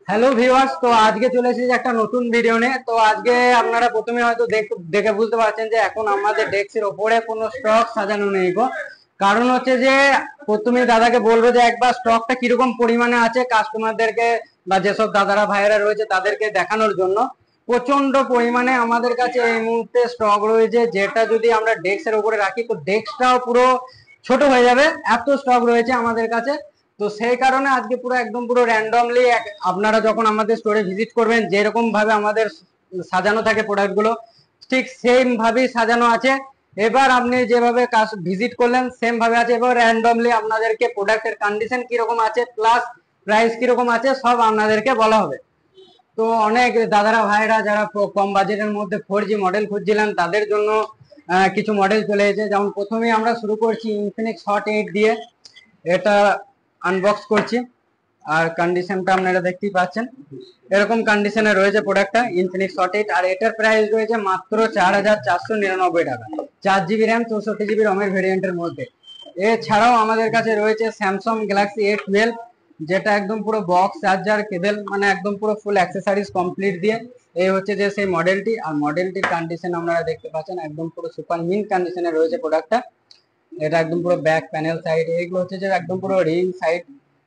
Hello viewers, তো আজকে চলে এসেছি একটা নতুন ভিডিও নিয়ে। তো আজকে আপনারা প্রথমে হয়তো দেখে বুঝতে পারছেন যে এখন আমাদের ডেস্কের ওপরে কোনো স্টক সাজানো নেই গো। কারণ হচ্ছে যে প্রথমে দাদাকে বলবো যে একবার স্টকটা কিরকম পরিমাণে আছে কাস্টমারদেরকে বা যেসব দাদারা ভাইয়েরা রয়েছে তাদেরকে দেখানোর জন্য। প্রচন্ড পরিমাণে আমাদের কাছে এই মুহূর্তে স্টক রয়েছে, যেটা যদি আমরা ডেস্কের উপরে রাখি তো ডেস্কটাও পুরো ছোট হয়ে যাবে, এত স্টক রয়েছে আমাদের কাছে। তো সেই কারণে আজকে পুরো একদম পুরো র্যান্ডমলি আপনারা যখন আমাদের স্টোরে ভিজিট করবেন যেরকম ভাবে আমাদের সাজানো থাকে প্রোডাক্ট গুলো ঠিক সেম ভাবেই সাজানো আছে। এবার আপনি যেভাবে ভিজিট করলেন সেম ভাবে আছে। এবার র্যান্ডমলি আপনাদেরকে প্রোডাক্টের কন্ডিশন কিরকম আছে প্লাস প্রাইস কিরকম আছে সব আপনাদেরকে বলা হবে। তো অনেক দাদারা ভাইরা যারা কম বাজেটের মধ্যে 4G মডেল খুঁজছিলেন তাদের জন্য কিছু মডেল চলে এসেছে। যেমন প্রথমে আমরা শুরু করছি ইনফিনিক্স হট 8 দিয়ে। এটা আনবক্স করছি আর কন্ডিশনটা আপনারা দেখতেই পাচ্ছেন, এরকম কন্ডিশনে রয়েছে প্রোডাক্টটা ইনফিনিক্স হট 8। আর এটার প্রাইস রয়েছে মাত্র 4499 টাকা, 4 GB র্যাম 64 GB রমের ভেরিয়েন্টের মধ্যে। এছাড়াও আমাদের কাছে রয়েছে স্যামসাং গ্যালাক্সি A12, যেটা একদম পুরো বক্স চার্জার কেবল মানে একদম পুরো ফুল অ্যাক্সেসরিজ কমপ্লিট দিয়ে। এই হচ্ছে যে সেই মডেলটি, আর মডেলটির কন্ডিশন আপনারা দেখতে পাচ্ছেন একদম পুরো সুপার মিন কন্ডিশনে রয়েছে প্রোডাক্টটা। এটা একদম পুরো ব্যাক প্যানেল সাইড এগুলো হচ্ছে যে একদম পুরো রিং সাইড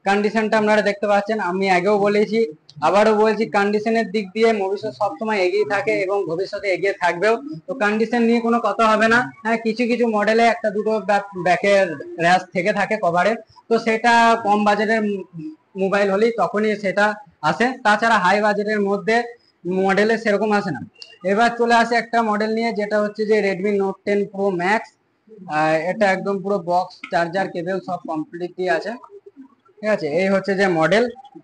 কন্ডিশনটা আপনারা দেখতে পাচ্ছেন। আমি আগেও বলেছি আবারও বলছি, কন্ডিশনের দিক দিয়ে মোবিসো সবসময় এগিয়ে থাকে এবং ভবিষ্যতে এগিয়ে থাকবেও। তো কন্ডিশন নিয়ে কোনো কথা হবে না। হ্যাঁ, কিছু কিছু মডেলে একটা দুটো ব্যাকের র্যাশ থেকে থাকে কভারের, তো সেটা কম বাজেটের মোবাইল হলেই তখনই সেটা আসে, তাছাড়া হাই বাজেটের মধ্যে মডেলে সেরকম আসে না। এবার চলে আসে একটা মডেল নিয়ে, যেটা হচ্ছে যে রেডমি নোট 10 প্রো ম্যাক্স। এটা একদম পুরো বক্স চার্জার কেবল সব কমপ্লিটলি আছে, ঠিক আছে। এই হচ্ছে যে মডেল,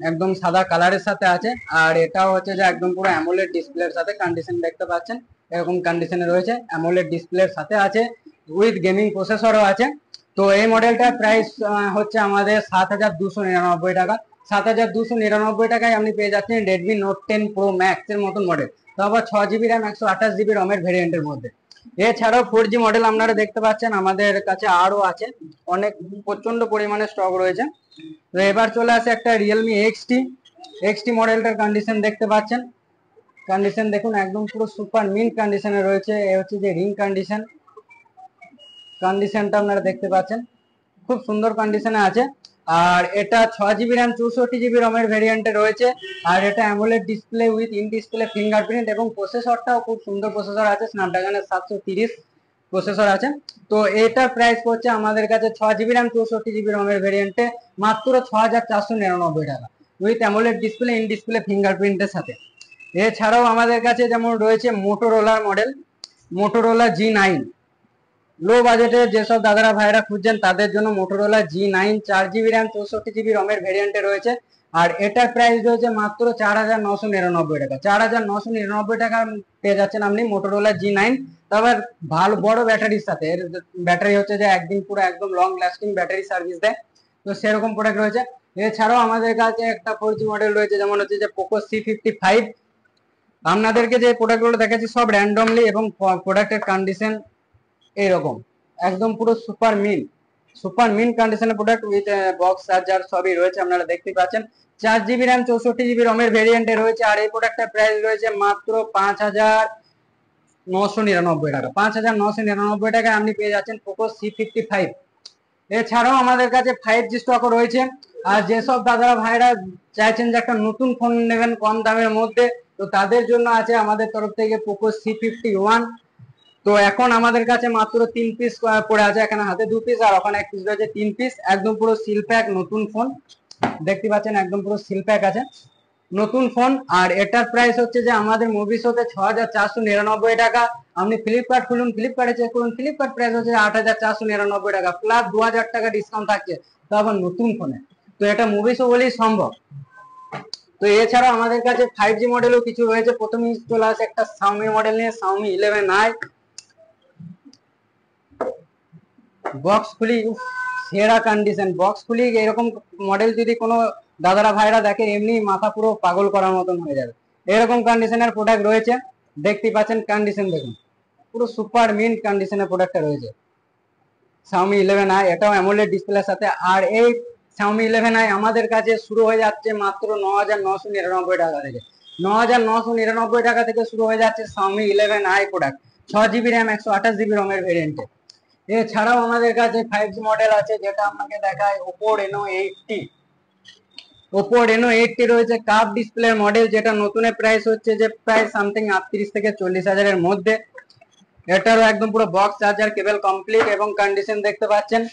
একদম সাদা কালারের সাথে আছে। আর এটাও হচ্ছে যে একদম পুরো অ্যামোলেড ডিসপ্লের সাথে কন্ডিশন দেখতে পাচ্ছেন, এরকম কন্ডিশনে রয়েছে। অ্যামোলেড ডিসপ্লের সাথে আছে, উইথ গেমিং প্রসেসরও আছে। তো এই মডেলটার প্রাইস হচ্ছে আমাদের 7299 টাকা। 7299 টাকায় আপনি পেয়ে যাচ্ছেন রেডমি নোট 10 প্রো ম্যাক্স এর মতন মডেল, তো আবার 6 GB র্যাম 128 GB রমের ভেরিয়েন্টের মধ্যে। এছাড়াও 4G মডেল আপনারা দেখতে পাচ্ছেন আমাদের কাছে আরো আছে, অনেক প্রচন্ড পরিমাণে স্টক রয়েছে। তো এবার চলে আসে একটা রিয়েলমি এক্সটি মডেলটার কন্ডিশন দেখতে পাচ্ছেন। কন্ডিশন দেখুন একদম পুরো সুপার মিন্ট কন্ডিশনে রয়েছে। এ হচ্ছে যে রিং কন্ডিশনটা আপনারা দেখতে পাচ্ছেন, খুব সুন্দর কন্ডিশনে আছে। আর এটা 6 GB র্যাম 64 GB রমের ভেরিয়েন্টে রয়েছে। আর এটা AMOLED display with in display fingerprint এবং প্রসেসরটাও খুব সুন্দর প্রসেসর আছে, স্ন্যাপড্রাগনের 730 প্রসেসর আছে। তো এটার প্রাইস পড়ছে আমাদের কাছে 6 GB র্যাম 64 GB রমের ভেরিয়েন্টে মাত্র 6499 টাকা, with AMOLED display in display ফিঙ্গারপ্রিন্টের সাথে। এছাড়াও আমাদের কাছে যেমন রয়েছে মোটোরোলা মডেল, মোটোরোলা G9। লো বাজেটে যেসব দাদারা ভাইরা খুঁজছেন তাদের জন্য Motorola G9 4 GB RAM 64 GB রমের ভেরিয়েন্টে রয়েছে। আর এটার প্রাইস রয়েছে মাত্র 4999 টাকা। 4999 টাকা পেয়ে যাচ্ছেন আপনি মোটোরোলা G9, তবে ভালো বড় ব্যাটারির সাথে। এর ব্যাটারি হচ্ছে যে একদিন পুরো একদম লং লাস্টিং ব্যাটারি সার্ভিস দেয়, তো সেরকম প্রোডাক্ট রয়েছে। এছাড়াও আমাদের কাছে একটা 4G মডেল রয়েছে, যেমন হচ্ছে যে পোকো C55। আপনাদেরকে যে প্রোডাক্টগুলো দেখাচ্ছি সব র্যান্ডমলি এবং প্রোডাক্টের কন্ডিশন এইরকম একদম পুরো সুপার মিন কন্ডিশনের প্রোডাক্ট উইথ বক্স চার্জার সবই রয়েছে, আপনারা দেখতে পাচ্ছেন। 4 GB র্যাম 64 GB রমের ভেরিয়েন্টে রয়েছে। আর এই প্রোডাক্টের প্রাইস রয়েছে মাত্র 5999 টাকা। 5999 টাকায় আপনি পেয়ে যাচ্ছেন পোকো C55। এছাড়াও আমাদের কাছে 5G স্টকও রয়েছে। আর যেসব দাদারা ভাইরা চাইছেন যে একটা নতুন ফোন নেবেন কম দামের মধ্যে, তো তাদের জন্য আছে আমাদের তরফ থেকে পোকো C51। তো এখন আমাদের কাছে মাত্র 3 পিস পড়ে আছে, এখানে হাতে 2 পিস আর ওখানে 1 পিস রয়েছে, 3 পিস একদম পুরো সিল প্যাক নতুন ফোন দেখতে পাচ্ছেন, একদম পুরো সিল প্যাক আছে নতুন ফোন। আর এটার প্রাইস হচ্ছে যে আমাদের মোবিসোতে 6499 টাকা। আপনি ফ্লিপকার্ট খুলুন, ফ্লিপকার্টে চেক করুন, ফ্লিপকার্ট প্রাইস হচ্ছে 8499 টাকা, প্লাস 2000 টাকা ডিসকাউন্ট থাকছে, তো আবার নতুন ফোনে। তো এটা মোবিসো বলেই সম্ভব। তো এছাড়া আমাদের কাছে 5G মডেলও কিছু রয়েছে। প্রথমেই চলে আসে একটা Xiaomi মডেল নিয়ে, Xiaomi 11i। বক্স খুলি, সেরা কন্ডিশন। বক্স খুলি এরকম মডেল যদি কোনো দাদারা ভাইরা দেখে এমনি মাথা পুরো পাগল করার মতন হয়ে যাবে, এরকম কন্ডিশনের প্রোডাক্ট রয়েছে। দেখতে পাচ্ছেন কন্ডিশন দেখুন, পুরো সুপার মিন কন্ডিশনের প্রোডাক্টটা রয়েছে Xiaomi 11i। এটাও অ্যামোলেড ডিসপ্লের সাথে। আর এই Xiaomi 11i আমাদের কাছে শুরু হয়ে যাচ্ছে মাত্র 9,999 টাকা থেকে। 9,999 টাকা থেকে শুরু হয়ে যাচ্ছে Xiaomi 11i product, 6 GB RAM 128 GB রমের ভেরিয়েন্টে। এছাড়াও আমাদের কাছে 5G মডেল আছে, যেটা আপনাকে দেখায় Oppo Reno 80। Oppo Reno 80 রয়েছে কার্ভ ডিসপ্লে মডেল, যেটা নতুনের প্রাইস হচ্ছে যে প্রায় সামথিং 38 থেকে 40,000 এর মধ্যে। এটারও একদম পুরো বক্স চার্জার কেবল কমপ্লিট এবং কন্ডিশন দেখতে পাচ্ছেন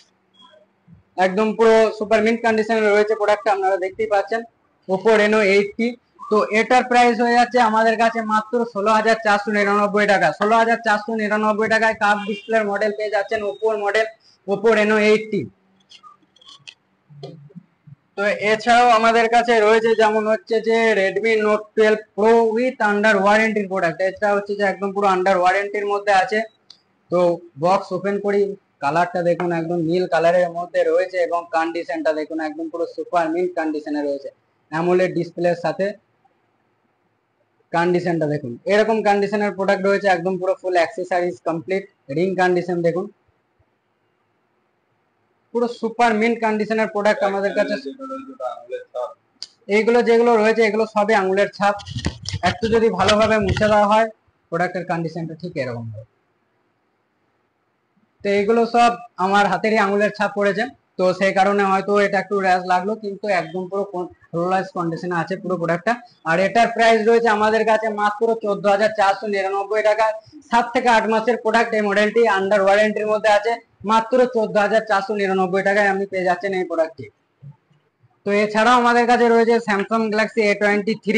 একদম পুরো সুপার মিন্ট কন্ডিশনে রয়েছে প্রোডাক্টটা, আপনারা দেখতেই পাচ্ছেন Oppo Reno 80। তো এটার প্রাইস হয়ে যাচ্ছে আমাদের কাছে মাত্র 16,499 টাকা। 16,499 টাকায় কার্ভ ডিসপ্লের মডেল পেয়ে যাচ্ছেন Oppo Reno 80। তো এছাড়াও আমাদের কাছে রয়েছে যেমন হচ্ছে যে Redmi Note 12 Pro with under ওয়ারেন্টির প্রোডাক্ট। এটা হচ্ছে যে একদম পুরো আন্ডার ওয়ারেন্টির মধ্যে আছে। তো বক্স ওপেন করি, কালারটা দেখুন একদম নীল কালারের মধ্যে রয়েছে এবং কন্ডিশনটা দেখুন একদম পুরো সুপার মিন্ট কন্ডিশনে রয়েছে। অ্যামোলেড ডিসপ্লের সাথে কন্ডিশনটা দেখুন, এরকম কন্ডিশনের প্রোডাক্ট রয়েছে, একদম পুরো ফুল অ্যাক্সেসরিজ কমপ্লিট। রিং কন্ডিশন দেখুন, পুরো সুপার মিন্ট কন্ডিশনের প্রোডাক্ট আমাদের কাছে। এইগুলো যেগুলো রয়েছে এগুলো সবই আঙুলের ছাপ, একটু যদি ভালোভাবে মুছে দেওয়া হয় প্রোডাক্টের কন্ডিশনটা ঠিক এরকম হবে। তো এগুলো সব আমার হাতেরই আঙুলের ছাপ পড়েছে, তো সেই কারণে হয়তো এটা একটু র্যাশ লাগলো, কিন্তু একদম পুরো ফ্লোলেস কন্ডিশনে আছে পুরো প্রোডাক্টটা। আর এটার প্রাইস রয়েছে আমাদের কাছে মাত্র 14,499 টাকা। 7 থেকে 8 মাসের প্রোডাক্ট, এই মডেলটি আন্ডার ওয়ারেন্টির মধ্যে আছে। মাত্র 14,499 টাকায় আপনি পেয়ে যাচ্ছেন এই প্রোডাক্টটি। তো এছাড়াও আমাদের কাছে রয়েছে Samsung Galaxy A23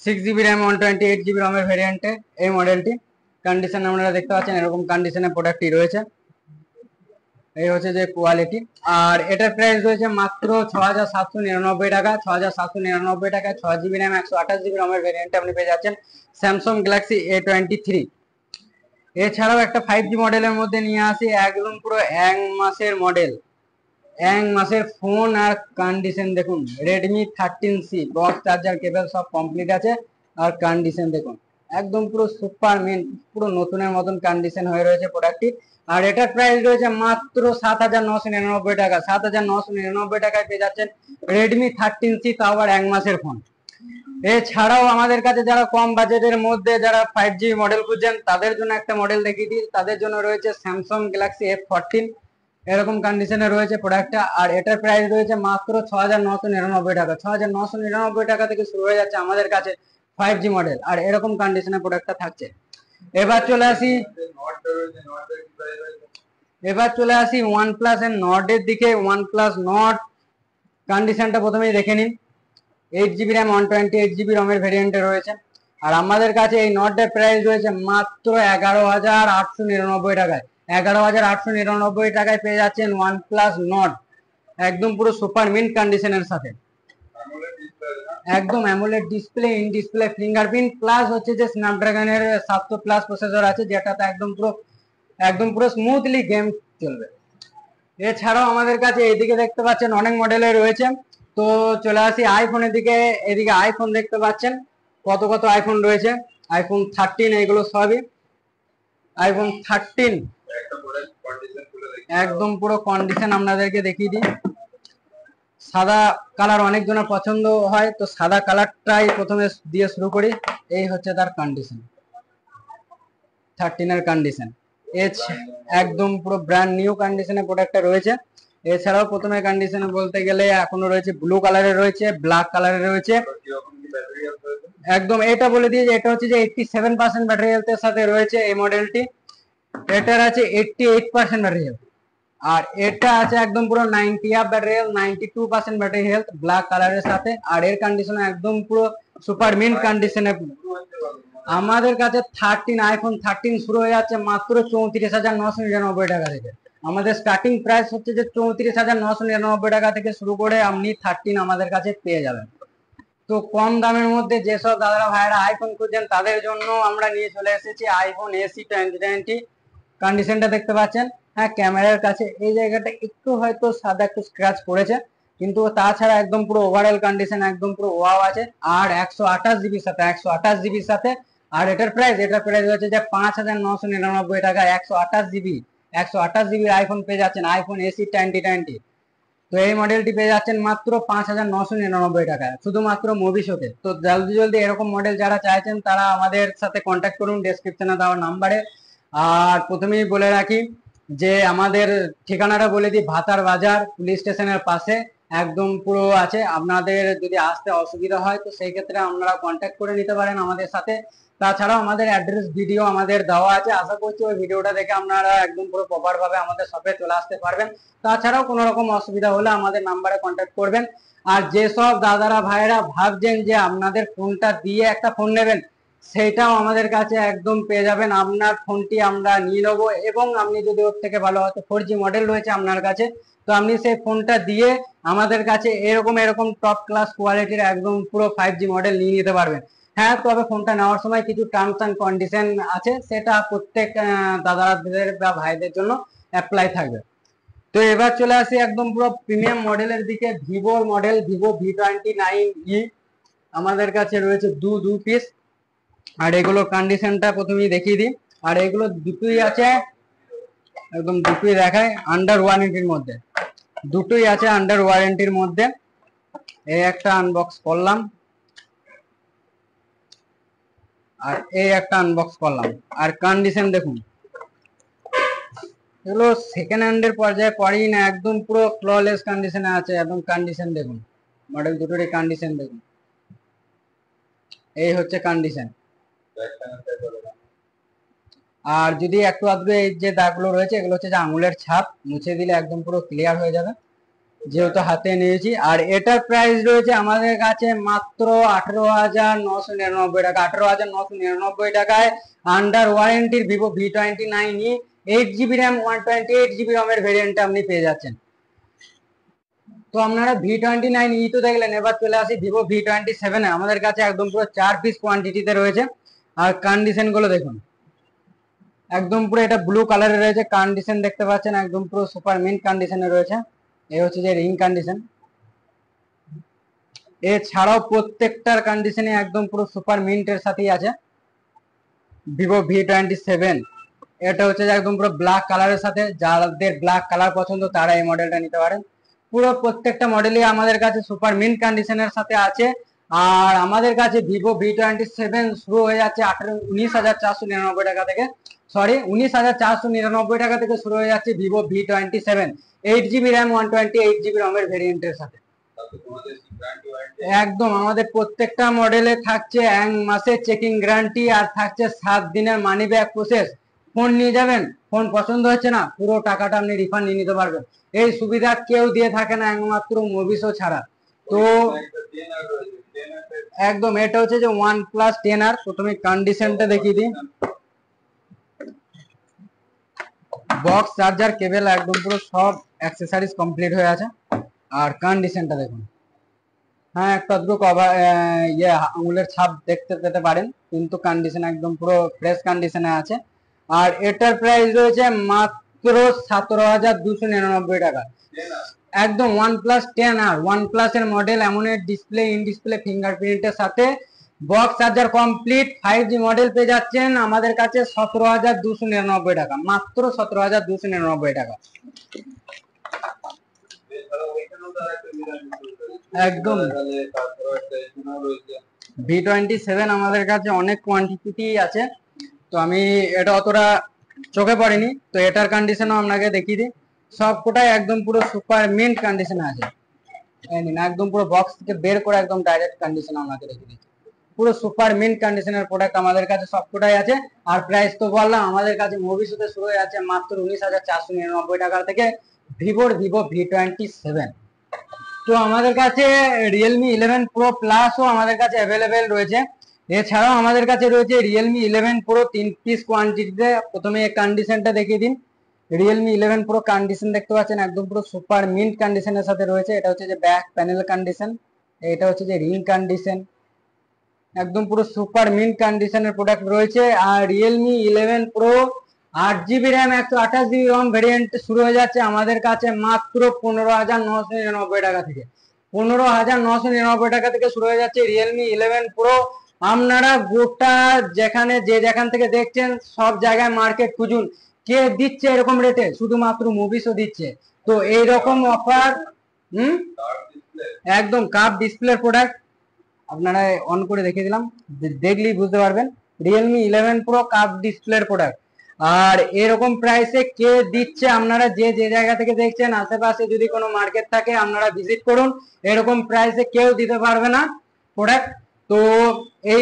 6 GB RAM 128 GB রমের ভেরিয়েন্টে এই মডেলটি। কন্ডিশন আপনারা দেখতে পাচ্ছেন এরকম কন্ডিশনে প্রোডাক্টটি রয়েছে, এই হচ্ছে যে কোয়ালিটি। আর এটার প্রাইস রয়েছে মাত্র 6,799 টাকা। 6,799 টাকায় 6 GB র্যাম 128 GB রমের ভেরিয়েন্টে আপনি পেয়ে যাচ্ছেন স্যামসাং গ্যালাক্সি A23। এছাড়াও একটা 5G মডেলের মধ্যে নিয়ে আসি, একদম পুরো 1 মাসের মডেল, 1 মাসের ফোন। আর কন্ডিশন দেখুন Redmi 13C, box charger cable সব কমপ্লিট আছে। আর কন্ডিশন দেখুন একদম পুরো সুপার মিন্ট, পুরো নতুনের মতন কন্ডিশন হয়ে রয়েছে প্রোডাক্টটি। আর এটার প্রাইস রয়েছে মাত্র 7,999 টাকা। 7,999 টাকায় পেয়ে যাচ্ছেন Redmi 13C, তাও আবার 1 মাসের ফোন। এছাড়াও আমাদের কাছে যারা কম বাজেটের মধ্যে যারা 5G মডেল খুঁজছেন তাদের জন্য একটা মডেল দেখিয়ে দিই। তাদের জন্য রয়েছে স্যামসাং গ্যালাক্সি F14, এরকম কন্ডিশনে রয়েছে প্রোডাক্টটা। আর এটার প্রাইস রয়েছে মাত্র 6,999 টাকা। 6,999 টাকা থেকে শুরু হয়ে যাচ্ছে আমাদের কাছে 5G মডেল, আর এরকম কন্ডিশনে প্রোডাক্টটা থাকছে। এবার চলে আসি OnePlus এর নর্ডের দিকে। OnePlus নর্ড কন্ডিশনটা প্রথমেই দেখে নিন। 8 GB র্যাম 128 GB রমের ভেরিয়েন্টে রয়েছে। আর আমাদের কাছে এই নর্ডের প্রাইস রয়েছে মাত্র 11,899 টাকায়। 11,899 টাকায় পেয়ে যাচ্ছেন OnePlus নর্ড, একদম পুরো সুপার মিন্ট কন্ডিশনের সাথে। একদম AMOLED display, in display fingerprint, plus হচ্ছে যে স্ন্যাপড্রাগনের 700+ প্রসেসর আছে, যেটাতে একদম পুরো স্মুথলি গেম চলবে। এছাড়াও আমাদের কাছে এইদিকে দেখতে পাচ্ছেন অনেক মডেলের রয়েছে। তো চলে আসি আইফোনের দিকে। এদিকে আইফোন দেখতে পাচ্ছেন কত আইফোন রয়েছে। iPhone 13, এগুলো সবই iPhone 13, একদম পুরো কন্ডিশন আপনাদেরকে দেখিয়ে দিই। সাদা কালার অনেক জনের পছন্দ হয়, তো সাদা কালারটাই প্রথমে দিয়ে শুরু করি। এই হচ্ছে তার কন্ডিশন, 13 এর কন্ডিশন। একদম পুরো ব্র্যান্ড নিউ কন্ডিশনে প্রোডাক্টটা রয়েছে। এছাড়াও প্রথমে কন্ডিশনে বলতে গেলে এখনো রয়েছে ব্লু কালারের রয়েছে, ব্ল্যাক কালারের রয়েছে। একদম এটা বলে দিয়ে যে এটা হচ্ছে যে 87% ব্যাটারি হেলথের সাথে রয়েছে এই মডেলটি। এটার আছে 88% ব্যাটারি হেলথ। আর এটা আছে একদম পুরো 90 up battery health, 92% battery health black কালারের সাথে। আর এর কন্ডিশন একদম পুরো সুপার মিন্ট কন্ডিশনে। আমাদের কাছে iPhone 13 শুরু হয়ে যাচ্ছে মাত্র 34,999 টাকা থেকে। আমাদের স্টার্টিং প্রাইস হচ্ছে যে 34,999 টাকা থেকে শুরু করে আপনি 13 আমাদের কাছে পেয়ে যাবেন। তো কম দামের মধ্যে যেসব দাদারা ভাইরা আইফোন খুঁজছেন তাদের জন্য আমরা নিয়ে চলে এসেছি iPhone SE 2020। কন্ডিশনটা দেখতে পাচ্ছেন, হ্যাঁ ক্যামেরার কাছে এই জায়গাটা একটু হয়তো সাদা একটু স্ক্র্যাচ পড়েছে, কিন্তু তাছাড়া একদম পুরো ওভারঅল কন্ডিশন একদম পুরো ওয়াও আছে। আর 128 জিবির সাথে। আর এটার প্রাইস হচ্ছে যে 5,999 টাকা। 128 জিবির আইফোন পেয়ে যাচ্ছেন iPhone SE 2020। তো এই মডেলটি পেয়ে যাচ্ছেন মাত্র 5,999 টাকায় শুধুমাত্র মোবিশোতে। তো জলদি জলদি এরকম মডেল যারা চাইছেন তারা আমাদের সাথে কন্ট্যাক্ট করুন ডেসক্রিপশনে দেওয়া নাম্বারে। আর প্রথমেই বলে রাখি যে আমাদের ঠিকানাটা বলে দিই, ভাতার বাজার পুলিশ স্টেশনের পাশে একদম পুরো আছে। আপনাদের যদি আসতে অসুবিধা হয় তো সেই ক্ষেত্রে আপনারা কন্ট্যাক্ট করে নিতে পারেন আমাদের সাথে। তাছাড়াও আমাদের অ্যাড্রেস ভিডিও আমাদের দেওয়া আছে, আশা করছি ওই ভিডিওটা দেখে আপনারা একদম পুরো প্রপার ভাবে আমাদের শপে চলে আসতে পারবেন। তাছাড়াও কোনো রকম অসুবিধা হলে আমাদের নাম্বারে কন্ট্যাক্ট করবেন। আর যেসব দাদারা ভাইরা ভাবছেন যে আপনাদের ফোনটা দিয়ে একটা ফোন নেবেন, সেইটাও আমাদের কাছে একদম পেয়ে যাবেন। আপনার ফোনটি আমরা নিয়ে নেবো, এবং আপনি যদি ওর থেকে ভালো হয়তো 4G মডেল রয়েছে আপনার কাছে, তো আপনি সেই ফোনটা দিয়ে আমাদের কাছে এরকম এরকম টপ ক্লাস কোয়ালিটির একদম পুরো 5G মডেল নিয়ে নিতে পারবেন। হ্যাঁ, তবে ফোনটা নেওয়ার সময় কিছু টার্মস অ্যান্ড কন্ডিশন আছে, সেটা প্রত্যেক দাদাদের বা ভাইদের জন্য অ্যাপ্লাই থাকবে। তো এবার চলে আসি একদম পুরো প্রিমিয়াম মডেলের দিকে। ভিভোর মডেল ভিভো V29e আমাদের কাছে রয়েছে দু পিস। আর এগুলো কন্ডিশনটা প্রথমেই দেখিয়ে দিই। আর এগুলো দুটোই আছে একদম, দুটোই দেখায় আন্ডার ওয়ারেন্টির মধ্যে, দুটোই আছে আন্ডার ওয়ারেন্টির মধ্যে। এই একটা আনবক্স করলাম, আর এই একটা আনবক্স করলাম। আর কন্ডিশন দেখুন, এগুলো সেকেন্ড হ্যান্ডের পর্যায়ে পড়েই না, একদম পুরো ফ্ললেস কন্ডিশনে আছে। একদম কন্ডিশন দেখুন, মডেল দুটোরই কন্ডিশন দেখুন, এই হচ্ছে কন্ডিশন। আর যদি একটু আধটু এই যে দাগগুলো রয়েছে, এগুলো হচ্ছে যে আঙুলের ছাপ, মুছে দিলে একদম পুরো ক্লিয়ার হয়ে যাবে, যেহেতু হাতে নিয়েছি। আর এটার প্রাইস রয়েছে আমাদের কাছে মাত্র 18,999 টাকা। 18,999 টাকায় আন্ডার ওয়ারেন্টির Vivo V29e 8GB RAM 128GB রমের ভেরিয়েন্টটা আপনি পেয়ে যাচ্ছেন। তো আপনারা V29e তো দেখলেন, এবার চলে আসি ভিভো V27 এ। আমাদের কাছে একদম পুরো 4 পিস কোয়ান্টিটিতে রয়েছে। আর কন্ডিশন গুলো দেখুন, একদম পুরো এটা ব্লু কালারের রয়েছে, কন্ডিশন দেখতে পাচ্ছেন একদম পুরো সুপার মিন্ট কন্ডিশনে রয়েছে। এই হচ্ছে যে রিং কন্ডিশন। এছাড়াও প্রত্যেকটার কন্ডিশনে একদম পুরো সুপার মিন্টের সাথেই আছে। ভিভো V27 এটা হচ্ছে যে একদম পুরো ব্ল্যাক কালারের সাথে, যাদের ব্ল্যাক কালার পছন্দ তারা এই মডেলটা নিতে পারেন। পুরো প্রত্যেকটা মডেলই আমাদের কাছে সুপার মিন্ট কন্ডিশনের সাথে আছে। আর আমাদের কাছে ভিভো V27 শুরু হয়ে যাচ্ছে 19,499 টাকা থেকে, সরি 19,499 টাকা থেকে শুরু হয়ে যাচ্ছে Vivo V27 8GB RAM 128GB রমের ভেরিয়েন্টের সাথে। একদম আমাদের প্রত্যেকটা মডেলে থাকছে 1 মাসের চেকিং গ্যারান্টি, আর থাকছে 7 দিনের মানি ব্যাক প্রসেস। ফোন নিয়ে যাবেন, ফোন পছন্দ হচ্ছে না, পুরো টাকাটা আপনি রিফান্ড নিয়ে নিতে পারবেন। এই সুবিধা কেউ দিয়ে থাকে না, একমাত্র মোবিশো ছাড়া। তো একদম এটা হচ্ছে যে OnePlus 10R। প্রথমে কন্ডিশনটা দেখিয়ে দিই। বক্স, চার্জার, কেবল একদম পুরো সব অ্যাক্সেসরিজ কমপ্লিট হয়ে আছে। আর কন্ডিশনটা দেখুন, হ্যাঁ একটু আধটু কভার আঙুলের ছাপ দেখতে পেতে পারেন, কিন্তু কন্ডিশন একদম পুরো ফ্রেশ কন্ডিশনে আছে। আর এটার প্রাইস রয়েছে মাত্র 17,299 টাকা। একদম OnePlus 10R, OnePlus এর মডেল, এমন ডিসপ্লে, ইন ডিসপ্লে ফিঙ্গারপ্রিন্টের সাথে box charger complete 5G model পেয়ে যাচ্ছেন আমাদের কাছে 17,299 টাকা, মাত্র 17,299 টাকা। একদম V27 আমাদের কাছে অনেক কোয়ান্টিটি আছে, তো আমি এটা অতটা চোখে পড়েনি। তো এটার কন্ডিশনও আপনাকে দেখিয়ে দিই। সব কোটাই একদম পুরো সুপার মিন্ট কন্ডিশনে আছে। একদম পুরো বক্স থেকে বের করে একদম ডাইরেক্ট কন্ডিশন আপনাকে দেখিয়ে দিচ্ছি। পুরো সুপার মিন্ট কন্ডিশনের প্রোডাক্ট আমাদের কাছে সবকটাই আছে। আর প্রাইস তো বললাম, আমাদের কাছে ভবিষ্যতে শুরু হয়ে যাচ্ছে মাত্র 19,499 টাকা থেকে ভিভো V27। তো আমাদের কাছে Realme 11 Pro Plusও আমাদের কাছে অ্যাভেলেবেল রয়েছে। এছাড়াও আমাদের কাছে রয়েছে Realme 11 Pro 3 পিস কোয়ান্টিটিতে। প্রথমে এই কন্ডিশনটা দেখিয়ে দিন। Realme 11 Pro কন্ডিশন দেখতে পাচ্ছেন একদম পুরো সুপার মিন্ট কন্ডিশনের সাথে রয়েছে। এটা হচ্ছে যে ব্যাক প্যানেল কন্ডিশন, এটা হচ্ছে যে রিং কন্ডিশন, একদম পুরো সুপার মিন্ট কন্ডিশনের প্রোডাক্ট রয়েছে। আর Realme 11 Pro 8GB RAM 128GB রম ভেরিয়েন্ট শুরু হয়ে যাচ্ছে আমাদের কাছে মাত্র 15,999 টাকা থেকে। 15,999 টাকা থেকে শুরু হয়ে যাচ্ছে Realme 11 Pro। আপনারা গোটা যেখানে যেখান থেকে দেখছেন সব জায়গায় মার্কেট খুঁজুন, কে দিচ্ছে এরকম রেটে, শুধুমাত্র মুভিসও দিচ্ছে। তো এইরকম অফার হুম, একদম কাপ ডিসপ্লের প্রোডাক্ট। আপনারা অন করে দেখে দিলাম, দেখলেই বুঝতে পারবেন। রিয়েলমি 11 প্রো কাপ ডিসপ্লের প্রোডাক্ট। আর এরকম প্রাইসে কে দিচ্ছে, আপনারা যে যে জায়গা থেকে দেখছেন আশেপাশে যদি কোনো মার্কেট থাকে আপনারা ভিজিট করুন, এরকম প্রাইসে কেউ দিতে পারবে না প্রোডাক্ট। তো এই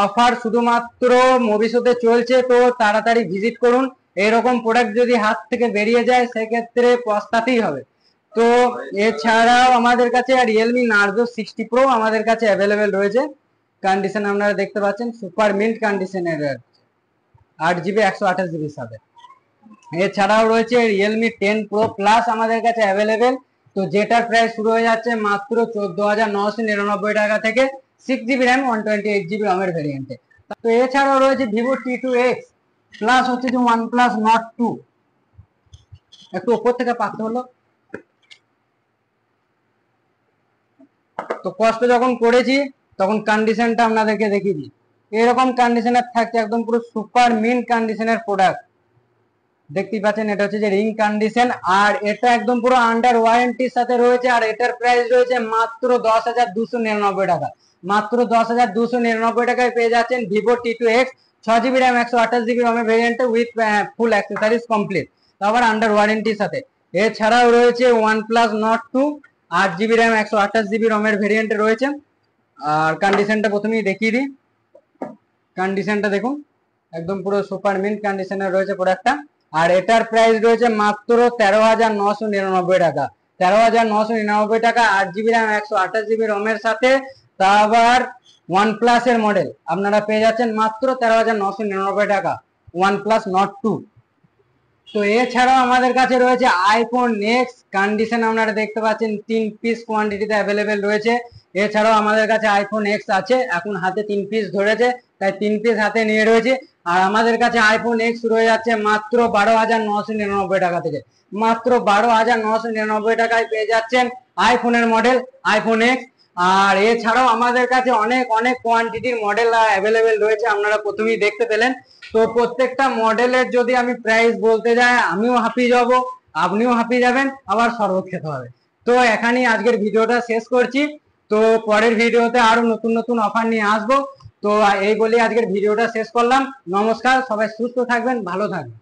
অফার শুধুমাত্র ভবিষ্যতে চলছে, তো তাড়াতাড়ি ভিজিট করুন। এরকম প্রোডাক্ট যদি হাত থেকে বেরিয়ে যায় সেক্ষেত্রে পস্তাতেই হবে। তো এছাড়াও আমাদের কাছে রিয়েলমি নার্জো 60 প্রো আমাদের কাছে অ্যাভেলেবেল রয়েছে। কন্ডিশন আপনারা দেখতে পাচ্ছেন সুপার মিন্ট কন্ডিশনের, 8 GB 128 GB সাথে। এছাড়াও রয়েছে রিয়েলমি 10 প্রো প্লাস আমাদের কাছে অ্যাভেলেবেল, তো যেটার প্রাইস শুরু হয়ে যাচ্ছে মাত্র 14,999 টাকা থেকে, 6 GB র্যাম 128 GB রমের ভেরিয়েন্টে। তো এছাড়াও রয়েছে ভিভো T2X প্লাস হচ্ছে যে OnePlus Nord 2। একটু উপর থেকে পাকতে হলো, তো কষ্ট যখন করেছি তখন কন্ডিশনটা আপনাদেরকে দেখিয়ে দিই। এরকম কন্ডিশনের থাকছে, একদম পুরো সুপার মিন্ট কন্ডিশনের প্রোডাক্ট। দেখতেই পাচ্ছেন এটা হচ্ছে যে রিং কন্ডিশন, আর এটা একদম পুরো আন্ডার ওয়ারেন্টির সাথে রয়েছে। আর এটার প্রাইস রয়েছে মাত্র 10,299 টাকা। মাত্র 10,299 টাকায় পেয়ে যাচ্ছেন Vivo T2X 6 GB RAM 128 GB রমের ভেরিয়েন্টে উইথ ফুল অ্যাক্সেসরিজ কমপ্লিট, তারপর আন্ডার ওয়ারেন্টির সাথে। এছাড়াও রয়েছে OnePlus Nord 2 8 GB RAM 128 GB রমের ভেরিয়েন্টে রয়েছে। আর কন্ডিশনটা প্রথমেই দেখিয়ে দিই, কন্ডিশনটা দেখুন একদম পুরো সুপার মিন্ট কন্ডিশনের রয়েছে প্রোডাক্টটা। আর এটার প্রাইস রয়েছে মাত্র 13,999 টাকা। 13,999 টাকা 8 GB র্যাম 128 GB রমের সাথে, তা আবার OnePlus এর মডেল আপনারা পেয়ে যাচ্ছেন মাত্র 13,999 টাকা, OnePlus Nord 2। তো এছাড়াও আমাদের কাছে রয়েছে আইফোন এক্স কন্ডিশন, আপনারা দেখতে পাচ্ছেন 3 পিস কোয়ান্টিটিতে অ্যাভেলেবেল রয়েছে। এছাড়াও আমাদের কাছে আইফোন এক্স আছে, এখন হাতে 3 পিস ধরেছে তাই 3 পিস হাতে নিয়ে রয়েছে। আর আমাদের কাছে আইফোন এক্স রয়ে যাচ্ছে মাত্র 12,999 টাকা থেকে। মাত্র 12,999 টাকায় পেয়ে যাচ্ছেন আইফোনের মডেল আইফোন এক্স। আর এছাড়াও আমাদের কাছে অনেক অনেক কোয়ান্টিটির মডেল অ্যাভেলেবেল রয়েছে, আপনারা প্রথমেই দেখতে পেলেন। তো প্রত্যেকটা মডেলের যদি আমি প্রাইস বলতে যাই আমিও হাঁপিয়ে যাব, আপনিও হাঁপিয়ে যাবেন, আবার শরবত খেতে হবে। তো এখানেই আজকের ভিডিওটা শেষ করছি। তো পরের ভিডিওতে আরো নতুন নতুন অফার নিয়ে আসবো। তো এই বলে আজকের ভিডিওটা শেষ করলাম। নমস্কার, সবাই সুস্থ থাকবেন, ভালো থাকবেন।